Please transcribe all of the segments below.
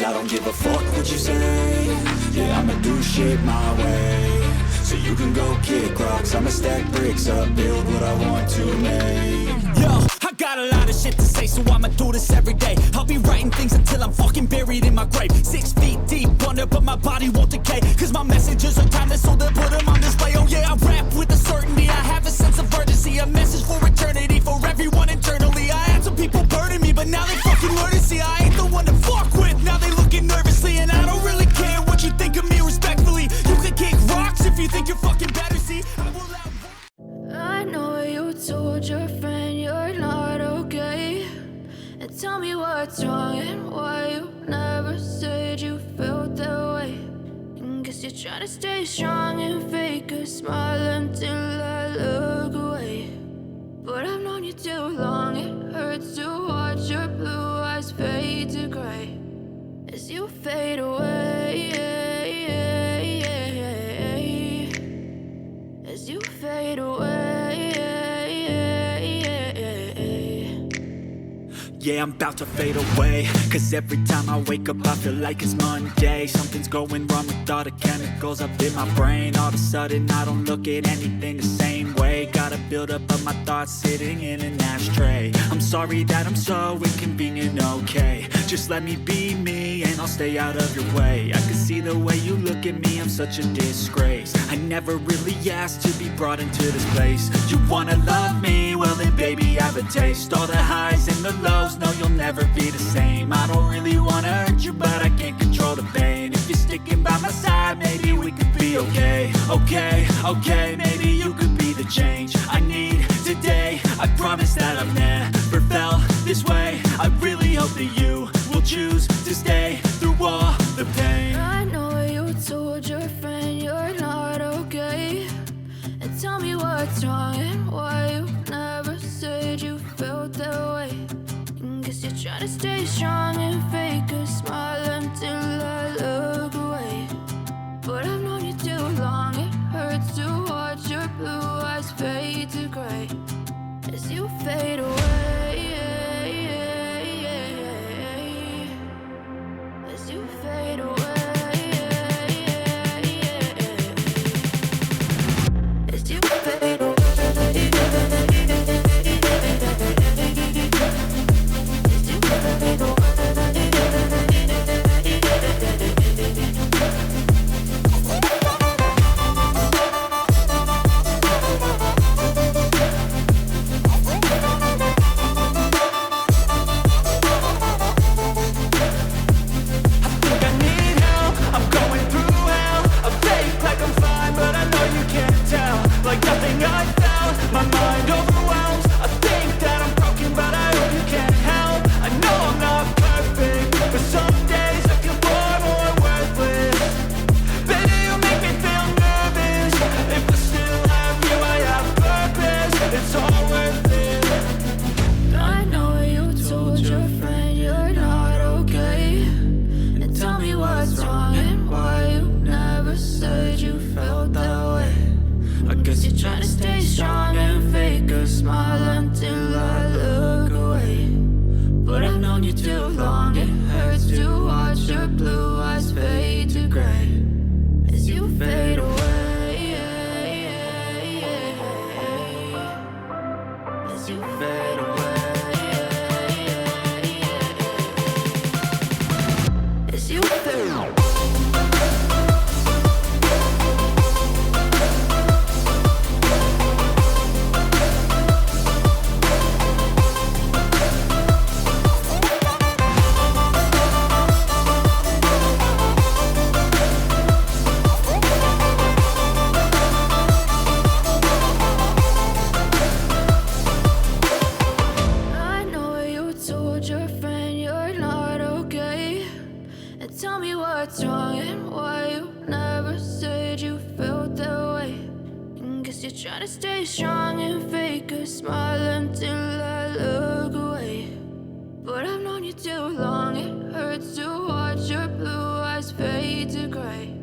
'cause I don't give a fuck what you say. Yeah, I'ma do shit my way. So you can go kick rocks, I'ma stack bricks up, build what I want to make. Yo, I got a lot of shit to say, so I'ma do this every day. I'll be writing things until I'm fucking buried in my grave. 6 feet deep under, but my body won't decay. 'Cause my messages are timeless, so they'll put them on display. Oh yeah, I rap with a certainty, I have a sense of urgency. A message for eternity, for everyone internally. I had some people burning me, but now they fucking learn to see I ain't the one to fuck with. Now they looking nervously, and I don't really care what you think of me respectfully. You can kick rocks if you think you're fucking better, see I will I know you told your friend you're not okay, and tell me what's wrong and why you never said you felt that way. And guess you're trying to stay strong and fake a smile until I look away. But I've known you too long, it hurts to watch your blue eyes fade to gray as you fade away, as you fade away. Yeah, I'm about to fade away, 'cause every time I wake up I feel like it's Monday. Something's going wrong with all the chemicals up in my brain. All of a sudden I don't look at anything the same way. Got a build up of my thoughts sitting in an ashtray. I'm sorry that I'm so inconvenient, okay. Just let me be me and I'll stay out of your way. I can see the way you look at me, I'm such a disgrace. I never really asked to be brought into this place. You wanna love me? Well then baby I have a taste. All the highs and the lows, no you'll never be the same. I don't really wanna hurt you, but I can't control the pain. If you're sticking by my side, maybe we could be okay. Okay, maybe you could be the change I need today. I promise that I've never felt this way. I really hope that you will choose to stay through all the pain. I know you told your friend you're not okay, and tell me what's wrong and why you never said you felt that way. And guess you're trying to stay strong and fake a smile until I look away. But I've known you too long, it hurts to watch your blue eyes fade to gray as you fade away, as you fade away, as you fade away. Try to stay strong and fake a smile until I look away. But I've known you too long, it hurts to watch your blue eyes fade to gray.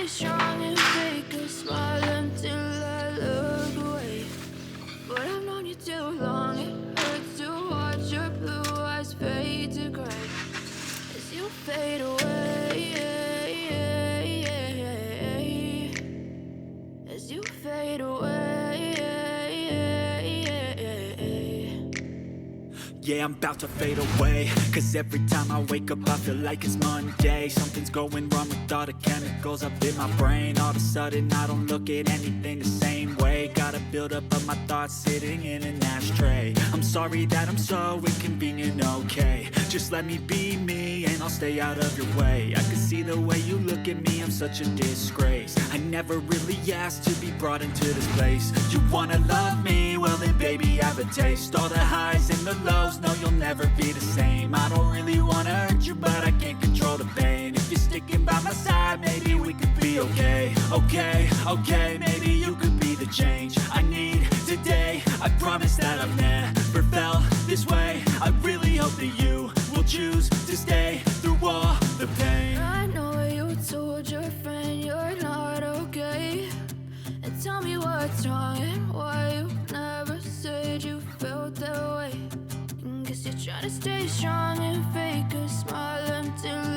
strong and fake a smile until I look away. But I've known you too long, it hurts to watch your blue eyes fade to gray as you fade away, as you fade away. Yeah, I'm about to fade away, 'cause every time I wake up I feel like it's Monday. Something's going wrong with all the chemicals up in my brain. All of a sudden I don't look at anything the same way. Got a buildup of my thoughts sitting in an ashtray. I'm sorry that I'm so inconvenient, okay. Just let me be me and I'll stay out of your way. I can see the way you look at me, I'm such a disgrace. I never really asked to be brought into this place. You wanna love me? Well then baby have a taste. All the highs and the lows, no you'll never be the same. I don't really wanna hurt you but I can't control the pain. If you're sticking by my side maybe we could be okay. Okay, maybe you could be the change I need today. I promise that I've never felt this way. I really hope that you will choose to stay through all the pain. I know you told your friend you're not okay, and tell me what's wrong and why you never said you felt that way. Guess you're trying to stay strong and fake a smile until